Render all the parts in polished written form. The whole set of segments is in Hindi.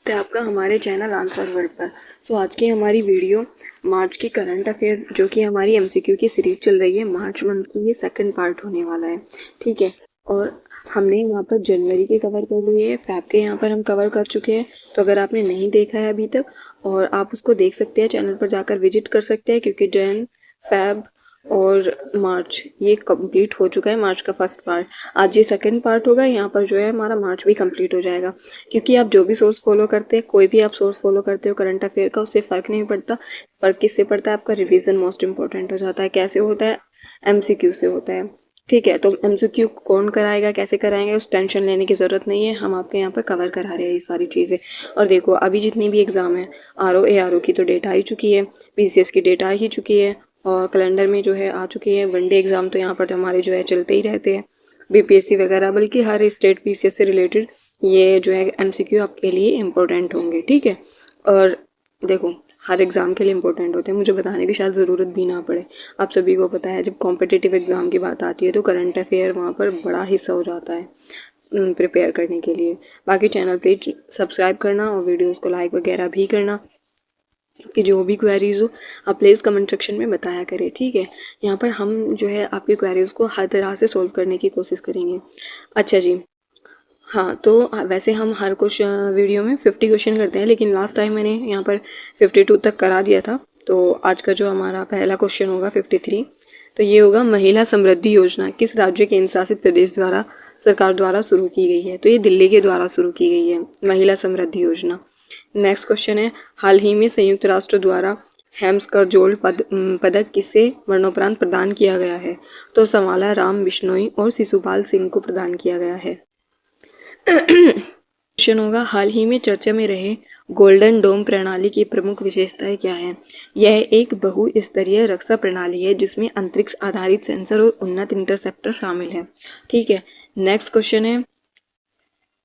तो आपका हमारे चैनल आंसर वर्ल्ड पर। आज की हमारी वीडियो मार्च की करंट अफेयर जो कि हमारी एमसीक्यू की सीरीज चल रही है, मार्च मंथ की ये सेकंड पार्ट होने वाला है। ठीक है, और हमने यहाँ पर जनवरी के कवर कर लिए है, फैब के यहाँ पर हम कवर कर चुके हैं। तो अगर आपने नहीं देखा है अभी तक, और आप उसको देख सकते हैं, चैनल पर जाकर विजिट कर सकते हैं, क्योंकि जैन, फैब और मार्च ये कंप्लीट हो चुका है। मार्च का फर्स्ट पार्ट, आज ये सेकंड पार्ट होगा। यहाँ पर जो है हमारा मार्च भी कंप्लीट हो जाएगा, क्योंकि आप जो भी सोर्स फॉलो करते हैं, कोई भी आप सोर्स फॉलो करते हो करंट अफेयर का, उससे फ़र्क नहीं पड़ता। फ़र्क किससे पड़ता है? आपका रिवीजन मोस्ट इंपॉर्टेंट हो जाता है। कैसे होता है? एमसीक्यू से होता है। ठीक है, तो एमसीक्यू कौन कराएगा, कैसे कराएंगे, उस टेंशन लेने की ज़रूरत नहीं है। हम आपके यहाँ पर कवर करा रहे हैं ये सारी चीज़ें। और देखो, अभी जितनी भी एग्ज़ाम है, आरओ एआरओ की तो डेट आ ही चुकी है, पीसीएस की डेट आ ही चुकी है, और कैलेंडर में जो है आ चुकी है। वनडे एग्ज़ाम तो यहाँ पर तो हमारे जो है चलते ही रहते हैं, बीपीएससी वगैरह, बल्कि हर स्टेट पीसीएस से रिलेटेड ये जो है एमसीक्यू आपके लिए इम्पोर्टेंट होंगे। ठीक है, और देखो, हर एग्ज़ाम के लिए इम्पोर्टेंट होते हैं, मुझे बताने की शायद ज़रूरत भी ना पड़े। आप सभी को पता है, जब कॉम्पिटिटिव एग्ज़ाम की बात आती है तो करंट अफेयर वहाँ पर बड़ा हिस्सा हो जाता है प्रिपेयर करने के लिए। बाकी चैनल प्लीज सब्सक्राइब करना और वीडियोज़ को लाइक वगैरह भी करना, कि जो भी क्वेरीज हो आप प्लीज़ कमेंट सेक्शन में बताया करें। ठीक है, यहाँ पर हम जो है आपकी क्वेरीज को हर तरह से सोल्व करने की कोशिश करेंगे। अच्छा जी, हाँ, तो वैसे हम हर कुछ वीडियो में 50 क्वेश्चन करते हैं, लेकिन लास्ट टाइम मैंने यहाँ पर 52 तक करा दिया था। तो आज का जो हमारा पहला क्वेश्चन होगा 53, तो ये होगा, महिला समृद्धि योजना किस राज्य केंद्र शासित प्रदेश द्वारा सरकार द्वारा शुरू की गई है? तो ये दिल्ली के द्वारा शुरू की गई है महिला समृद्धि योजना। नेक्स्ट क्वेश्चन है, हाल ही में संयुक्त राष्ट्र द्वारा हेम्सकरजोल पदक किसे मरणोपरांत प्रदान किया गया है? तो संवाला राम बिश्नोई और शिशुपाल सिंह को प्रदान किया गया है। क्वेश्चन होगा, हाल ही में चर्चा में रहे गोल्डन डोम प्रणाली की प्रमुख विशेषताएं क्या है? यह एक बहुस्तरीय रक्षा प्रणाली है जिसमें अंतरिक्ष आधारित सेंसर और उन्नत इंटरसेप्टर शामिल है। ठीक है, नेक्स्ट क्वेश्चन है,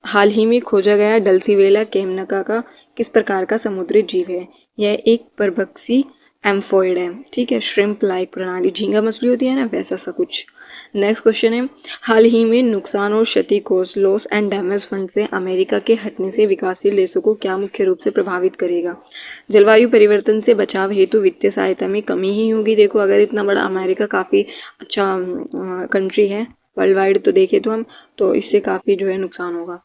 हाल ही में खोजा गया डल्सीवेला केमनका का किस प्रकार का समुद्री जीव है? यह एक परभक्षी एम्फोइड है। ठीक है, श्रिम्प लाइक प्रणाली, झींगा मछली होती है ना, वैसा सा कुछ। नेक्स्ट क्वेश्चन है, हाल ही में नुकसान और क्षति कोष लॉस एंड डैमेज फंड से अमेरिका के हटने से विकासशील देशों को क्या मुख्य रूप से प्रभावित करेगा? जलवायु परिवर्तन से बचाव हेतु वित्तीय सहायता में कमी ही होगी। देखो, अगर इतना बड़ा अमेरिका काफ़ी अच्छा कंट्री है वर्ल्ड वाइड तो देखें तो हम, तो इससे काफ़ी जो है नुकसान होगा।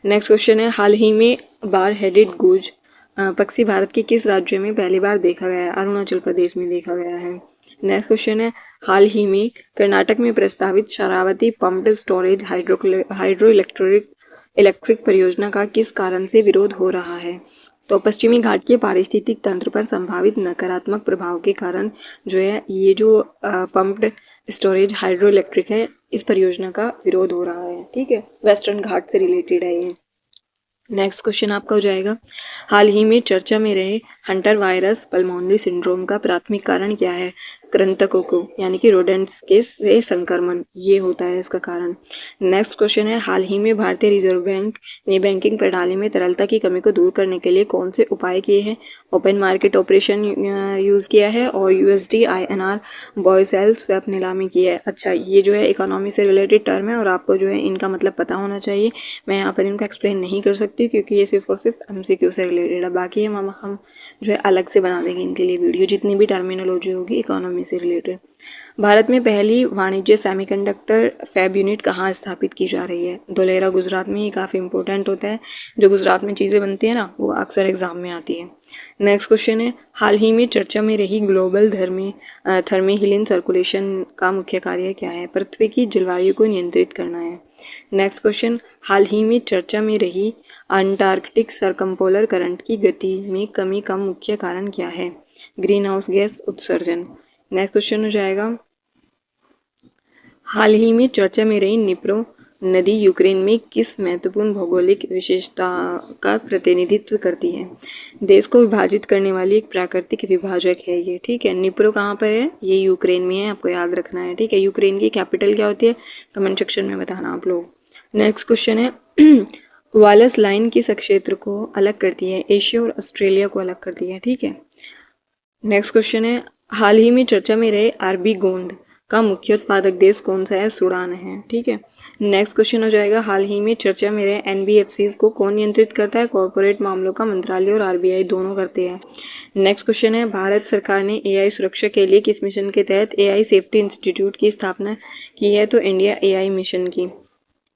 नेक्स्ट क्वेश्चन है, हाल ही में बार हेडेड गूज पक्षी भारत के किस राज्य में पहली बार देखा गया है? अरुणाचल प्रदेश में देखा गया है। नेक्स्ट क्वेश्चन है, हाल ही में कर्नाटक में प्रस्तावित Sharavati pumped storage hydro electric परियोजना का किस कारण से विरोध हो रहा है? तो पश्चिमी घाट के पारिस्थितिक तंत्र पर संभावित नकारात्मक प्रभाव के कारण जो है ये जो पम्प्ड स्टोरेज हाइड्रो इलेक्ट्रिक है, इस परियोजना का विरोध हो रहा है। ठीक है, वेस्टर्न घाट से रिलेटेड है ये। नेक्स्ट क्वेश्चन आपका हो जाएगा, हाल ही में चर्चा में रहे हंटर वायरस पल्मोनरी सिंड्रोम का प्राथमिक कारण क्या है? कृंतकों को यानी कि रोडेंट्स के से संक्रमण, ये होता है इसका कारण। नेक्स्ट क्वेश्चन है, हाल ही में भारतीय रिजर्व बैंक ने बैंकिंग प्रणाली में तरलता की कमी को दूर करने के लिए कौन से उपाय किए हैं? ओपन मार्केट ऑपरेशन यूज़ किया है और USD INR buy sell swap नीलामी की है। अच्छा, ये जो है इकोनॉमी से रिलेटेड टर्म है और आपको जो है इनका मतलब पता होना चाहिए। मैं यहाँ पर इनको एक्सप्लेन नहीं कर सकती क्योंकि ये सिर्फ और सिर्फ MCQ से रिलेटेड है। बाकी हम जो है अलग से बना देंगे इनके लिए वीडियो, जितनी भी टर्मिनोलॉजी होगी इकोनॉमी से रिलेटेड। भारत में पहली वाणिज्य सेमीकंडक्टर फैब यूनिट कहाँ स्थापित की जा रही है? धोलेरा, गुजरात में। ये काफ़ी इंपॉर्टेंट होता है, जो गुजरात में चीज़ें बनती है ना, वो अक्सर एग्जाम में आती है। नेक्स्ट क्वेश्चन है, हाल ही में चर्चा में रही ग्लोबल थर्मी हीलिंग सर्कुलेशन का मुख्य कार्य क्या है? पृथ्वी की जलवायु को नियंत्रित करना है। नेक्स्ट क्वेश्चन, हाल ही में चर्चा में रही अंटार्कटिक सरकमपोलर करंट की गति में कमी का मुख्य कारण क्या है? ग्रीन हाउस गैस उत्सर्जन। नेक्स्ट क्वेश्चन हो जाएगा, हाल ही में चर्चा में रही निप्रो नदी यूक्रेन में किस महत्वपूर्ण भौगोलिक विशेषता का प्रतिनिधित्व करती है? देश को विभाजित करने वाली एक प्राकृतिक विभाजक है ये। ठीक है, निप्रो कहाँ पर है? ये यूक्रेन में है, आपको याद रखना है। ठीक है, यूक्रेन की कैपिटल क्या होती है? कमेंट सेक्शन में बताना आप लोग। नेक्स्ट क्वेश्चन है, वालस लाइन किस क्षेत्र को अलग करती है? एशिया और ऑस्ट्रेलिया को अलग करती है। ठीक है, नेक्स्ट क्वेश्चन है, हाल ही में चर्चा में रहे आरबी गोंड का मुख्य उत्पादक देश कौन सा है? सूडान है। ठीक है, नेक्स्ट क्वेश्चन हो जाएगा, हाल ही में चर्चा में रहे एनबीएफसीज को कौन नियंत्रित करता है? कॉर्पोरेट मामलों का मंत्रालय और आरबीआई दोनों करते हैं। नेक्स्ट क्वेश्चन है, भारत सरकार ने एआई सुरक्षा के लिए किस मिशन के तहत एआई सेफ्टी इंस्टीट्यूट की स्थापना की है? तो इंडिया एआई मिशन की।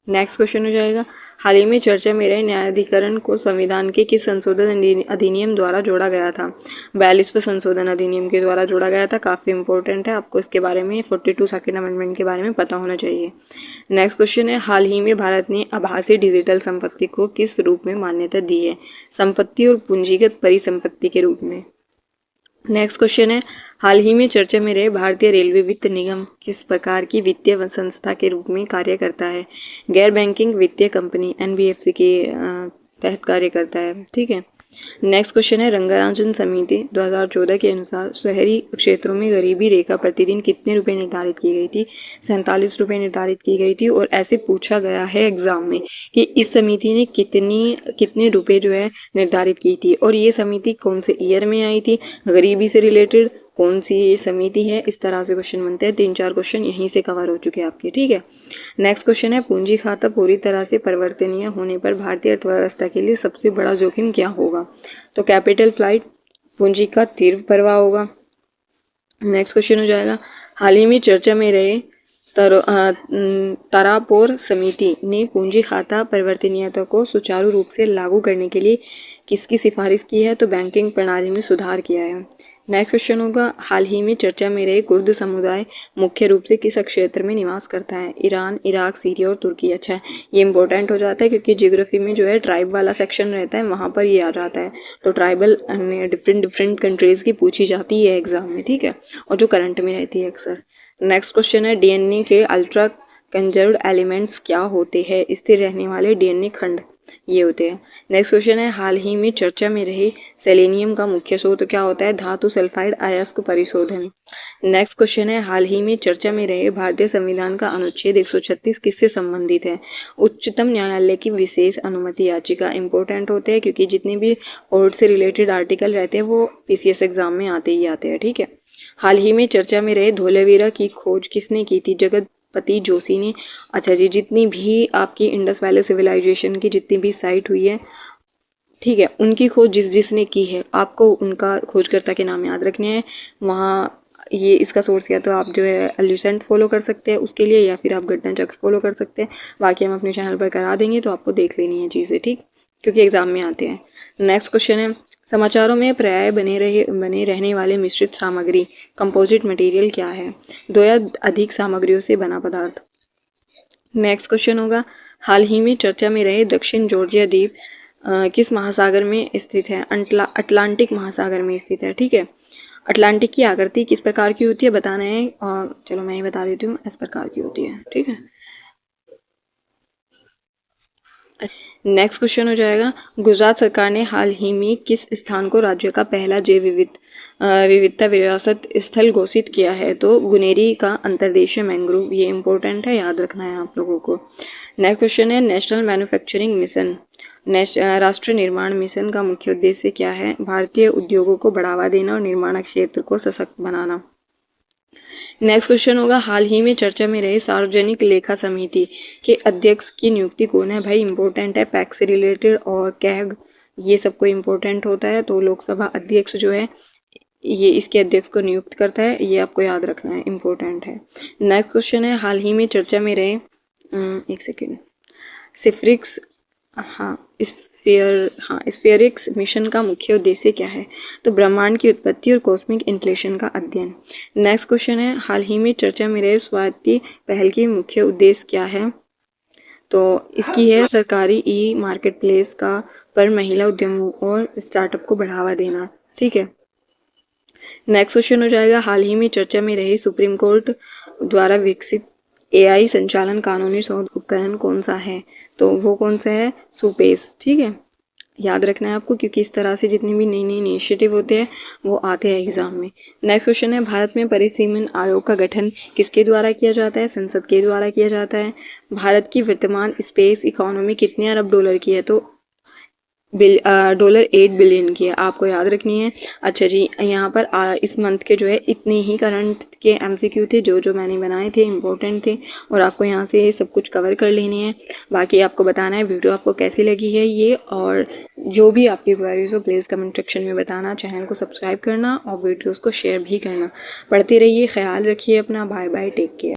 नेक्स्ट क्वेश्चन हो जाएगा, हाल ही में चर्चा में रहे न्यायाधिकरण को संविधान के किस संशोधन अधिनियम द्वारा जोड़ा गया था? 42वें संशोधन अधिनियम के द्वारा जोड़ा गया था। काफ़ी इंपॉर्टेंट है, आपको इसके बारे में 42 सेकेंड अमेंडमेंट के बारे में पता होना चाहिए। नेक्स्ट क्वेश्चन है, हाल ही में भारत ने आभासी डिजिटल संपत्ति को किस रूप में मान्यता दी है? संपत्ति और पूंजीगत परिसंपत्ति के रूप में। नेक्स्ट क्वेश्चन है, हाल ही में चर्चा में रहे भारतीय रेलवे वित्त निगम किस प्रकार की वित्तीय संस्था के रूप में कार्य करता है? गैर बैंकिंग वित्तीय कंपनी एनबीएफसी के तहत कार्य करता है। ठीक है, नेक्स्ट क्वेश्चन है, रंगाराजन समिति 2014 के अनुसार शहरी क्षेत्रों में गरीबी रेखा प्रतिदिन कितने रुपए निर्धारित की गई थी? 47 रुपये निर्धारित की गई थी। और ऐसे पूछा गया है एग्जाम में कि इस समिति ने कितने रुपए जो है निर्धारित की थी, और ये समिति कौन से ईयर में आई थी, गरीबी से रिलेटेड कौन सी ये समिति है, इस तरह से क्वेश्चन बनते हैं। 3-4 क्वेश्चन यहीं से कवर हो चुके हैं आपके। ठीक है, नेक्स्ट क्वेश्चन है, पूंजी खाता पूरी तरह से परिवर्तनीय होने पर भारतीय अर्थव्यवस्था के लिए सबसे बड़ा जोखिम क्या होगा? तो कैपिटल फ्लाइट, पूंजी का तीव्र प्रवाह होगा। नेक्स्ट क्वेश्चन हो जाएगा, हाल ही में चर्चा में रहे तारापोर समिति ने पूंजी खाता परिवर्तनीयता को सुचारू रूप से लागू करने के लिए किसकी सिफारिश की है? तो बैंकिंग प्रणाली में सुधार किया है। नेक्स्ट क्वेश्चन होगा, हाल ही में चर्चा में रहे कुर्द समुदाय मुख्य रूप से किस क्षेत्र में निवास करता है? ईरान, इराक, सीरिया और तुर्की। अच्छा, ये इंपॉर्टेंट हो जाता है क्योंकि ज्योग्राफी में जो है ट्राइब वाला सेक्शन रहता है, वहाँ पर ये आ जाता है। तो ट्राइबल डिफरेंट कंट्रीज की पूछी जाती है एग्जाम में। ठीक है, और जो करंट में रहती है अक्सर। नेक्स्ट क्वेश्चन है, डीएनए के अल्ट्रा कंजर्व्ड एलिमेंट्स क्या होते हैं? स्थिर रहने वाले डीएनए खंड ये होते हैं। नेक्स्ट क्वेश्चन है, हाल ही में चर्चा में रहे सेलेनियम का मुख्य स्रोत क्या होता है? धातु सल्फाइड अयस्क परिशोधन। नेक्स्ट क्वेश्चन है, हाल ही में चर्चा में रहे भारतीय संविधान का अनुच्छेद 136 किससे संबंधित है? उच्चतम न्यायालय की विशेष अनुमति याचिका। इंपॉर्टेंट होते हैं क्योंकि जितने भी कोर्ट से रिलेटेड आर्टिकल रहते हैं वो पीसीएस एग्जाम में आते ही आते हैं। ठीक है, हाल ही में चर्चा में रहे धोलावीरा की खोज किसने की थी? जगतपति जोशी ने। अच्छा जी, जितनी भी आपकी इंडस वैली सिविलाइजेशन की जितनी भी साइट हुई है, ठीक है, उनकी खोज जिसने की है, आपको उनका खोजकर्ता के नाम याद रखने हैं। वहाँ ये इसका सोर्स या तो आप जो है एल्यूसेंट फॉलो कर सकते हैं उसके लिए, या फिर आप गर्दन चक्र फॉलो कर सकते हैं। बाकी हम अपने चैनल पर करा देंगे, तो आपको देख लेनी है चीज़ें, ठीक, क्योंकि एग्जाम में आते हैं। नेक्स्ट क्वेश्चन है, समाचारों में पर्याय बने रहने वाले मिश्रित सामग्री कंपोजिट मटेरियल क्या है? 2 या अधिक सामग्रियों से बना पदार्थ। नेक्स्ट क्वेश्चन होगा, हाल ही में चर्चा में रहे दक्षिण जॉर्जिया द्वीप किस महासागर में स्थित है? अटलांटिक महासागर में स्थित है। ठीक है, अटलांटिक की आकृति किस प्रकार की होती है बताना है, और चलो मैं ही बता देती हूँ, इस प्रकार की होती है। ठीक है, नेक्स्ट क्वेश्चन हो जाएगा, गुजरात सरकार ने हाल ही में किस स्थान को राज्य का पहला जैव विविधता विरासत स्थल घोषित किया है? तो गुनेरी का अंतर्देशीय मैंग्रोव। ये इंपॉर्टेंट है, याद रखना है आप लोगों को। नेक्स्ट क्वेश्चन है, नेशनल मैन्युफैक्चरिंग मिशन राष्ट्रीय निर्माण मिशन का मुख्य उद्देश्य क्या है? भारतीय उद्योगों को बढ़ावा देना और निर्माण क्षेत्र को सशक्त बनाना। नेक्स्ट क्वेश्चन होगा, हाल ही में चर्चा में रहे सार्वजनिक लेखा समिति के अध्यक्ष की नियुक्ति कौन है? भाई इंपॉर्टेंट है, पैक्स से रिलेटेड और कैग ये सबको इम्पोर्टेंट होता है। तो लोकसभा अध्यक्ष जो है ये इसके अध्यक्ष को नियुक्त करता है, ये आपको याद रखना है, इम्पोर्टेंट है। नेक्स्ट क्वेश्चन है, हाल ही में चर्चा में रहे एक सेकेंड सिफ्रिक्स स्फेरिक्स मिशन का मुख्य उद्देश्य क्या है? तो ब्रह्मांड की उत्पत्ति और कॉस्मिक इन्फ्लेशन का अध्ययन। नेक्स्ट क्वेश्चन है, हाल ही में चर्चा में रहे स्वायत्ती पहल की मुख्य उद्देश्य क्या है? तो इसकी है सरकारी ई मार्केट प्लेस का पर महिला उद्यमों और स्टार्टअप को बढ़ावा देना। ठीक है, नेक्स्ट क्वेश्चन हो जाएगा, हाल ही में चर्चा में रही सुप्रीम कोर्ट द्वारा विकसित एआई संचालन कानूनी शोध उपकरण कौन सा है? तो वो कौन सा है? सुपेस। ठीक है, याद रखना है आपको, क्योंकि इस तरह से जितने भी नई नई इनिशिएटिव होते हैं वो आते हैं एग्जाम में। नेक्स्ट क्वेश्चन है, भारत में परिसीमन आयोग का गठन किसके द्वारा किया जाता है? संसद के द्वारा किया जाता है। भारत की वर्तमान स्पेस इकोनॉमी कितने अरब डॉलर की है? तो $8 बिलियन की है, आपको याद रखनी है। अच्छा जी, यहाँ पर इस मंथ के जो है इतने ही करंट के MCQ थे जो मैंने बनाए थे, इंपॉर्टेंट थे, और आपको यहाँ से सब कुछ कवर कर लेनी है। बाकी आपको बताना है वीडियो आपको कैसी लगी है ये, और जो भी आपकी क्वेरीज हो प्लीज़ कमेंट सेक्शन में बताना। चैनल को सब्सक्राइब करना और वीडियोज़ को शेयर भी करना। पढ़ते रहिए, ख्याल रखिए अपना। Bye bye, take care.